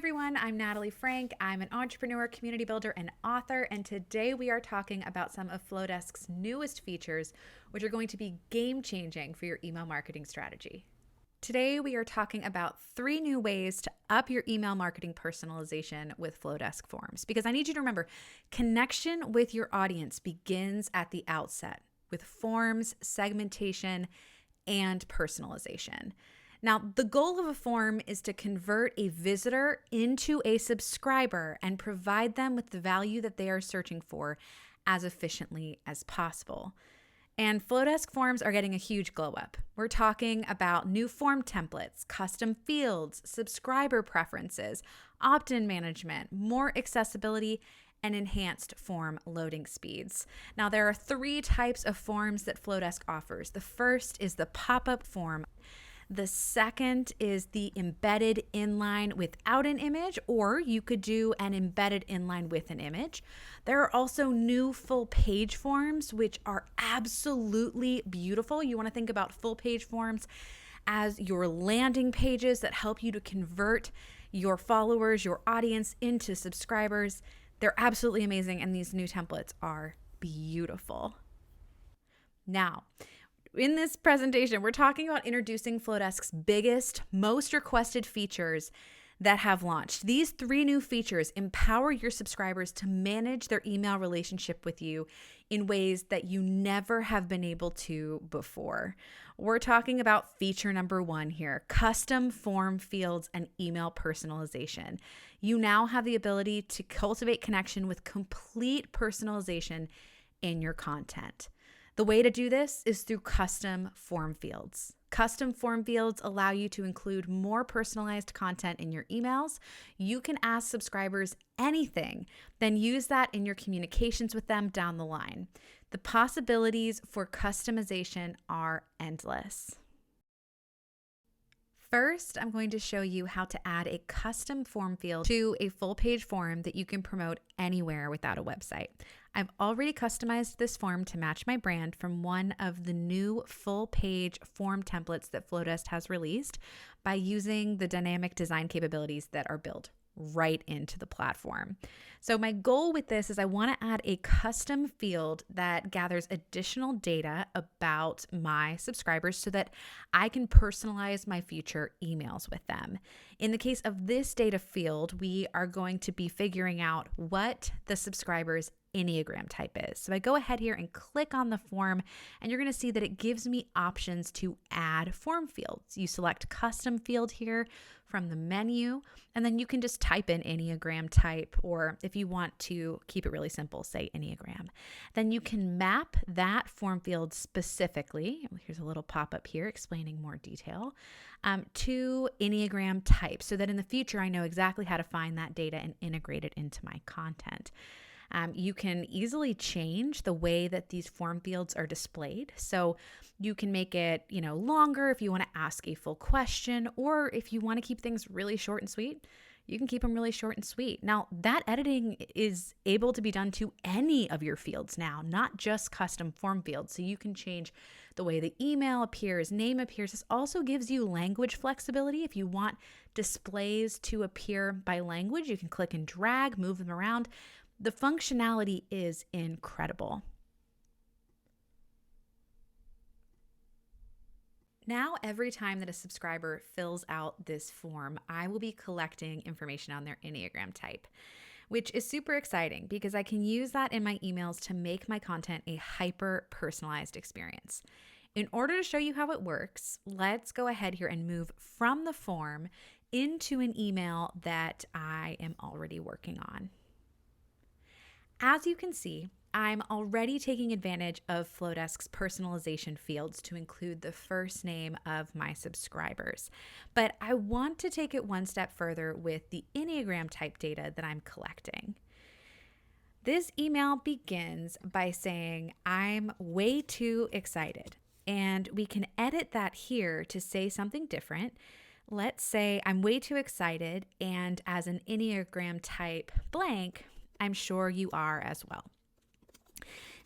everyone, I'm Natalie Frank. I'm an entrepreneur, community builder, and author, and today we are talking about some of Flodesk's newest features, which are going to be game-changing for your email marketing strategy. Today we are talking about 3 new ways to up your email marketing personalization with Flodesk forms, because I need you to remember, connection with your audience begins at the outset with forms, segmentation, and personalization. Now, the goal of a form is to convert a visitor into a subscriber and provide them with the value that they are searching for as efficiently as possible. And Flodesk forms are getting a huge glow up. We're talking about new form templates, custom fields, subscriber preferences, opt-in management, more accessibility, and enhanced form loading speeds. Now, there are 3 types of forms that Flodesk offers. The first is the pop-up form. The second is the embedded inline without an image, or you could do an embedded inline with an image. There are also new full page forms, which are absolutely beautiful. You want to think about full page forms as your landing pages that help you to convert your followers, your audience into subscribers. They're absolutely amazing, and these new templates are beautiful. Now, in this presentation, we're talking about introducing Flodesk's biggest, most requested features that have launched. These 3 new features empower your subscribers to manage their email relationship with you in ways that you never have been able to before. We're talking about feature number 1 here, custom form fields and email personalization. You now have the ability to cultivate connection with complete personalization in your content. The way to do this is through custom form fields. Custom form fields allow you to include more personalized content in your emails. You can ask subscribers anything, then use that in your communications with them down the line. The possibilities for customization are endless. First, I'm going to show you how to add a custom form field to a full page form that you can promote anywhere without a website. I've already customized this form to match my brand from one of the new full page form templates that Flodesk has released by using the dynamic design capabilities that are built right into the platform. So my goal with this is I want to add a custom field that gathers additional data about my subscribers so that I can personalize my future emails with them. In the case of this data field, we are going to be figuring out what the subscriber's Enneagram type is. So I go ahead here and click on the form, and you're going to see that it gives me options to add form fields. You select custom field here from the menu, and then you can just type in Enneagram type, or if you want to keep it really simple, say Enneagram. Then you can map that form field specifically, here's a little pop-up here explaining more detail, to Enneagram type, so that in the future I know exactly how to find that data and integrate it into my content. You can easily change the way that these form fields are displayed. So you can make it, longer if you want to ask a full question, or if you want to keep things really short and sweet, you can keep them really short and sweet. Now, that editing is able to be done to any of your fields now, not just custom form fields. So you can change the way the email appears, name appears. This also gives you language flexibility. If you want displays to appear by language, you can click and drag, move them around. The functionality is incredible. Now, every time that a subscriber fills out this form, I will be collecting information on their Enneagram type, which is super exciting because I can use that in my emails to make my content a hyper-personalized experience. In order to show you how it works, let's go ahead here and move from the form into an email that I am already working on. As you can see, I'm already taking advantage of Flodesk's personalization fields to include the first name of my subscribers. But I want to take it one step further with the Enneagram type data that I'm collecting. This email begins by saying, I'm way too excited. And we can edit that here to say something different. Let's say I'm way too excited, and as an Enneagram type blank, I'm sure you are as well.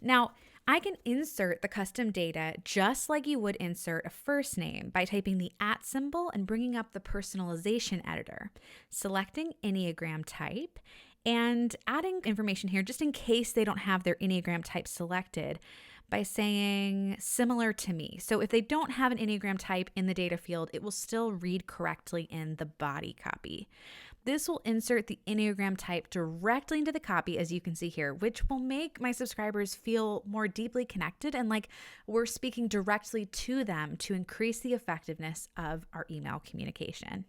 Now, I can insert the custom data just like you would insert a first name by typing the @ symbol and bringing up the personalization editor, selecting Enneagram type, and adding information here just in case they don't have their Enneagram type selected by saying similar to me. So if they don't have an Enneagram type in the data field, it will still read correctly in the body copy. This will insert the Enneagram type directly into the copy, as you can see here, which will make my subscribers feel more deeply connected and like we're speaking directly to them to increase the effectiveness of our email communication.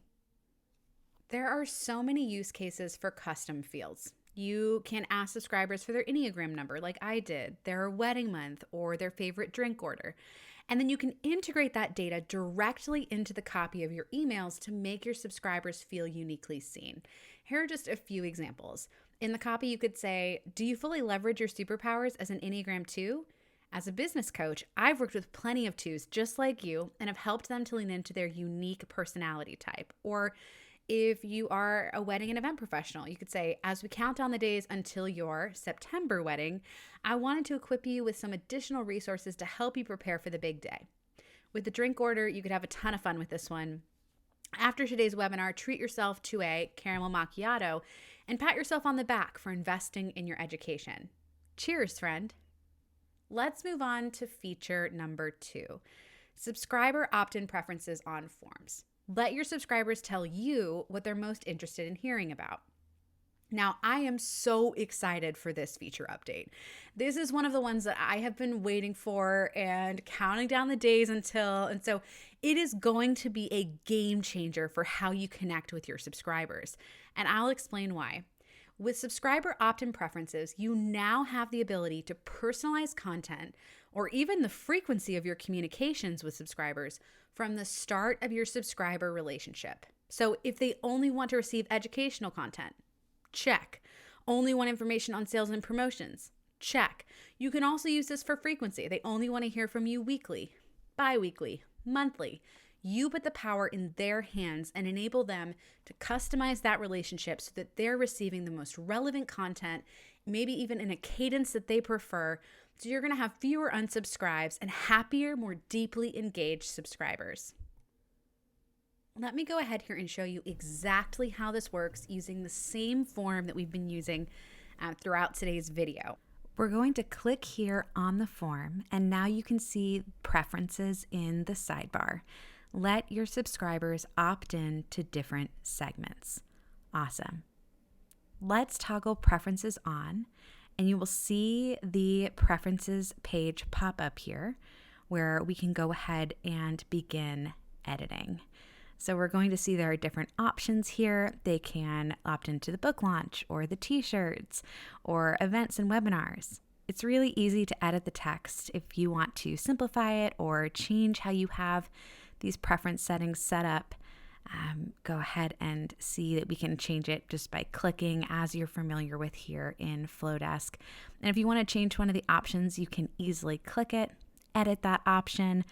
There are so many use cases for custom fields. You can ask subscribers for their Enneagram number, like I did, their wedding month, or their favorite drink order. And then you can integrate that data directly into the copy of your emails to make your subscribers feel uniquely seen. Here are just a few examples. In the copy, you could say, do you fully leverage your superpowers as an Enneagram 2? As a business coach, I've worked with plenty of 2s just like you and have helped them to lean into their unique personality type. Or if you are a wedding and event professional, you could say, as we count down the days until your September wedding, I wanted to equip you with some additional resources to help you prepare for the big day. With the drink order, you could have a ton of fun with this one. After today's webinar, treat yourself to a caramel macchiato and pat yourself on the back for investing in your education. Cheers, friend. Let's move on to feature number 2, subscriber opt-in preferences on forms. Let your subscribers tell you what they're most interested in hearing about. Now, I am so excited for this feature update. This is one of the ones that I have been waiting for and counting down the days until, and so it is going to be a game changer for how you connect with your subscribers. And I'll explain why. With subscriber opt-in preferences, you now have the ability to personalize content or even the frequency of your communications with subscribers from the start of your subscriber relationship. So if they only want to receive educational content, check. Only want information on sales and promotions, check. You can also use this for frequency. They only want to hear from you weekly, bi-weekly, monthly. You put the power in their hands and enable them to customize that relationship so that they're receiving the most relevant content, maybe even in a cadence that they prefer. So you're going to have fewer unsubscribes and happier, more deeply engaged subscribers. Let me go ahead here and show you exactly how this works using the same form that we've been using throughout today's video. We're going to click here on the form, and now you can see preferences in the sidebar. Let your subscribers opt in to different segments. Awesome. Let's toggle preferences on, and you will see the preferences page pop up here where we can go ahead and begin editing. So we're going to see there are different options here. They can opt into the book launch or the t-shirts or events and webinars. It's really easy to edit the text if you want to simplify it or change how you have these preference settings set up. Go ahead and see that we can change it just by clicking, as you're familiar with here in Flodesk. And if you want to change one of the options, you can easily click it, edit that option,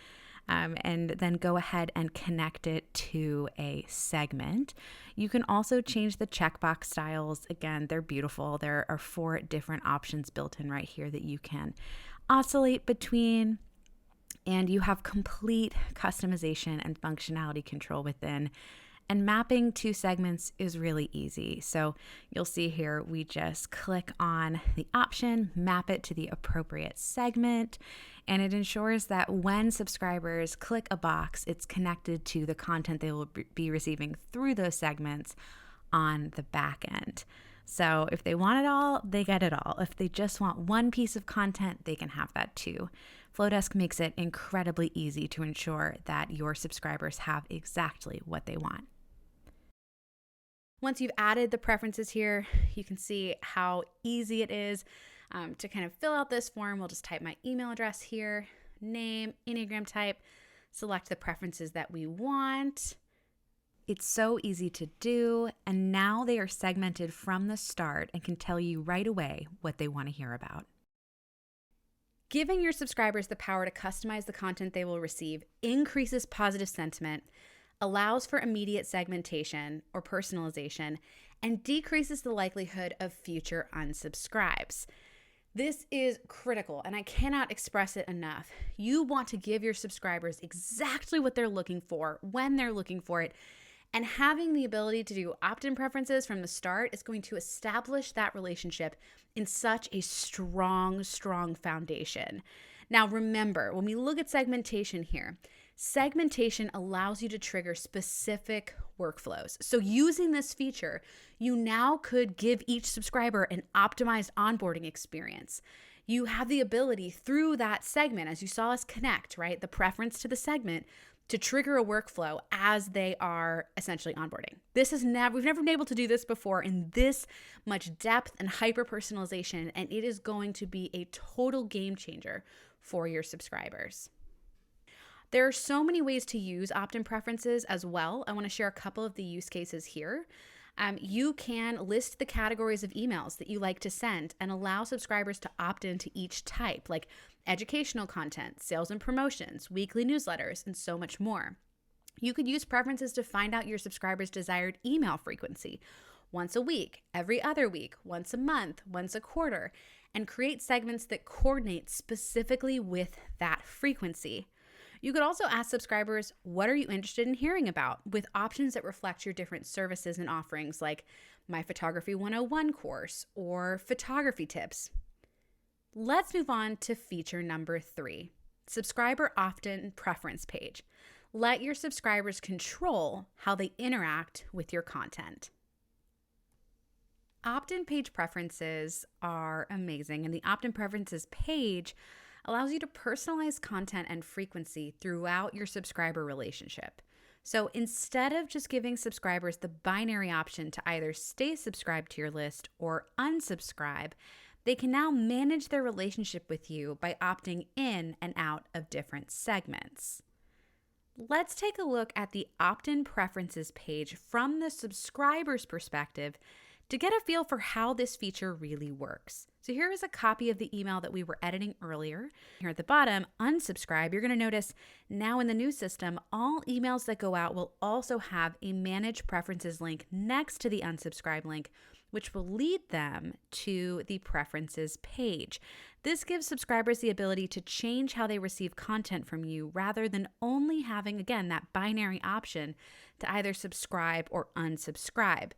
and then go ahead and connect it to a segment. You can also change the checkbox styles. Again, they're beautiful. There are 4 different options built in right here that you can oscillate between, and you have complete customization and functionality control within. And mapping to segments is really easy. So you'll see here, we just click on the option, map it to the appropriate segment, and it ensures that when subscribers click a box, it's connected to the content they will be receiving through those segments on the back end. So if they want it all, they get it all. If they just want one piece of content, they can have that too. Flodesk makes it incredibly easy to ensure that your subscribers have exactly what they want. Once you've added the preferences here, you can see how easy it is to kind of fill out this form. We'll just type my email address here, name, Enneagram type, select the preferences that we want. It's so easy to do, and now they are segmented from the start and can tell you right away what they want to hear about. Giving your subscribers the power to customize the content they will receive increases positive sentiment, allows for immediate segmentation or personalization, and decreases the likelihood of future unsubscribes. This is critical, and I cannot express it enough. You want to give your subscribers exactly what they're looking for, when they're looking for it, and having the ability to do opt-in preferences from the start is going to establish that relationship in such a strong foundation. Now, remember, when we look at segmentation here, segmentation allows you to trigger specific workflows. So using this feature, you now could give each subscriber an optimized onboarding experience. You have the ability through that segment, as you saw us connect, right? The preference to the segment to trigger a workflow as they are essentially onboarding. We've never been able to do this before in this much depth and hyper personalization, and it is going to be a total game changer for your subscribers. There are so many ways to use opt-in preferences as well. I want to share a couple of the use cases here. You can list the categories of emails that you like to send and allow subscribers to opt into each type, like educational content, sales and promotions, weekly newsletters, and so much more. You could use preferences to find out your subscribers' desired email frequency, once a week, every other week, once a month, once a quarter, and create segments that coordinate specifically with that frequency. You could also ask subscribers, what are you interested in hearing about, with options that reflect your different services and offerings, like My Photography 101 course or photography tips. Let's move on to feature number 3, subscriber opt-in preference page. Let your subscribers control how they interact with your content. Opt-in page preferences are amazing, and the opt-in preferences page allows you to personalize content and frequency throughout your subscriber relationship. So instead of just giving subscribers the binary option to either stay subscribed to your list or unsubscribe, they can now manage their relationship with you by opting in and out of different segments. Let's take a look at the opt-in preferences page from the subscriber's perspective to get a feel for how this feature really works. So here is a copy of the email that we were editing earlier. Here at the bottom, unsubscribe, you're going to notice now in the new system, all emails that go out will also have a manage preferences link next to the unsubscribe link, which will lead them to the preferences page. This gives subscribers the ability to change how they receive content from you rather than only having, again, that binary option to either subscribe or unsubscribe.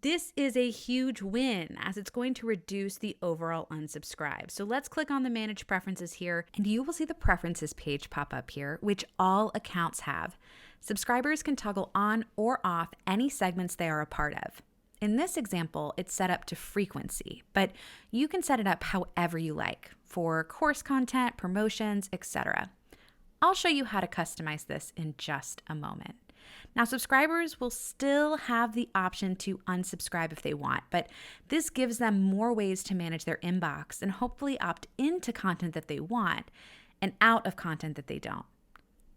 This is a huge win as it's going to reduce the overall unsubscribe. So let's click on the Manage Preferences here, and you will see the Preferences page pop up here, which all accounts have. Subscribers can toggle on or off any segments they are a part of. In this example, it's set up to frequency, but you can set it up however you like for course content, promotions, etc. I'll show you how to customize this in just a moment. Now, subscribers will still have the option to unsubscribe if they want, but this gives them more ways to manage their inbox and hopefully opt into content that they want and out of content that they don't.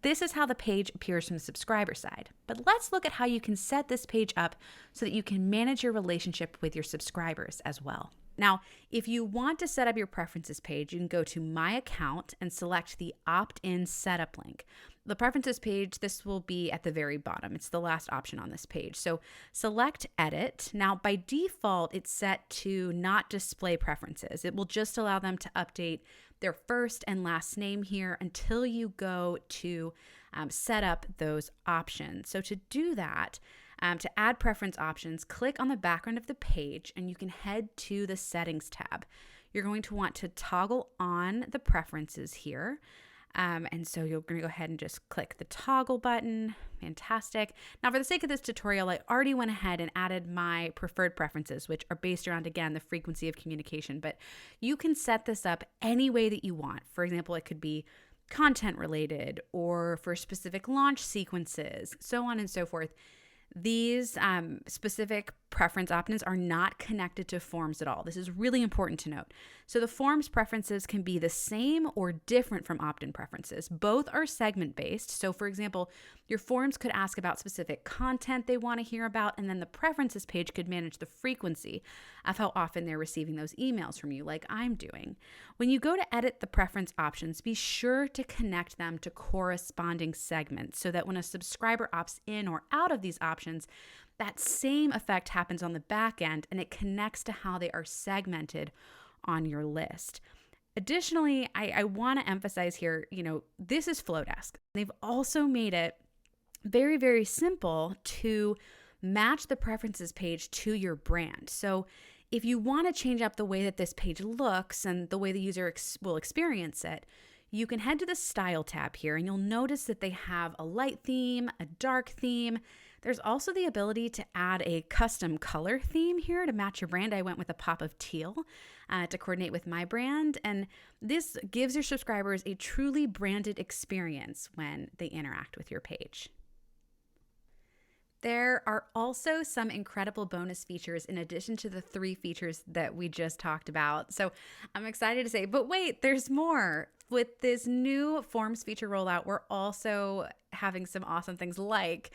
This is how the page appears from the subscriber side, but let's look at how you can set this page up so that you can manage your relationship with your subscribers as well. Now, if you want to set up your preferences page, you can go to My Account and select the opt-in setup link. The preferences page, this will be at the very bottom. It's the last option on this page. So select Edit. Now, by default, it's set to not display preferences. It will just allow them to update their first and last name here until you go to set up those options. So to do that, to add preference options, click on the background of the page and you can head to the Settings tab. You're going to want to toggle on the preferences here. And so you're going to go ahead and just click the toggle button. Fantastic. Now, for the sake of this tutorial, I already went ahead and added my preferred preferences, which are based around, again, the frequency of communication. But you can set this up any way that you want. For example, it could be content related or for specific launch sequences, so on and so forth. These specific preference opt-ins are not connected to forms at all. This is really important to note. So the forms preferences can be the same or different from opt-in preferences. Both are segment-based. So for example, your forms could ask about specific content they want to hear about, and then the preferences page could manage the frequency of how often they're receiving those emails from you, like I'm doing. When you go to edit the preference options, be sure to connect them to corresponding segments so that when a subscriber opts in or out of these options, that same effect happens on the back end and it connects to how they are segmented on your list. Additionally, I want to emphasize here, this is Flodesk. They've also made it very, very simple to match the preferences page to your brand. So if you want to change up the way that this page looks and the way the user will experience it, you can head to the Style tab here, and you'll notice that they have a light theme, a dark theme. There's also the ability to add a custom color theme here to match your brand. I went with a pop of teal to coordinate with my brand, and this gives your subscribers a truly branded experience when they interact with your page. There are also some incredible bonus features in addition to the 3 features that we just talked about. So I'm excited to say, but wait, there's more. With this new Forms feature rollout, we're also having some awesome things like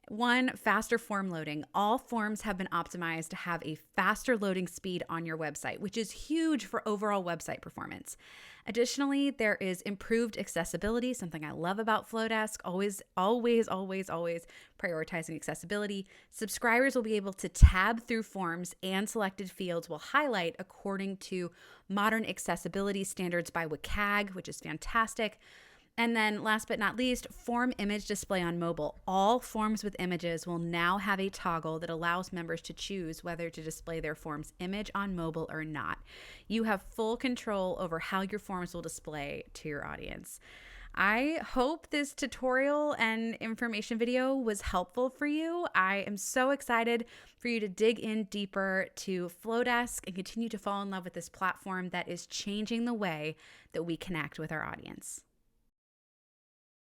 1, faster form loading. All forms have been optimized to have a faster loading speed on your website, which is huge for overall website performance. Additionally, there is improved accessibility, something I love about Flodesk, always prioritizing accessibility. Subscribers will be able to tab through forms, and selected fields will highlight according to modern accessibility standards by WCAG, which is fantastic. And then last but not least, form image display on mobile. All forms with images will now have a toggle that allows members to choose whether to display their form's image on mobile or not. You have full control over how your forms will display to your audience. I hope this tutorial and information video was helpful for you. I am so excited for you to dig in deeper to Flodesk and continue to fall in love with this platform that is changing the way that we connect with our audience.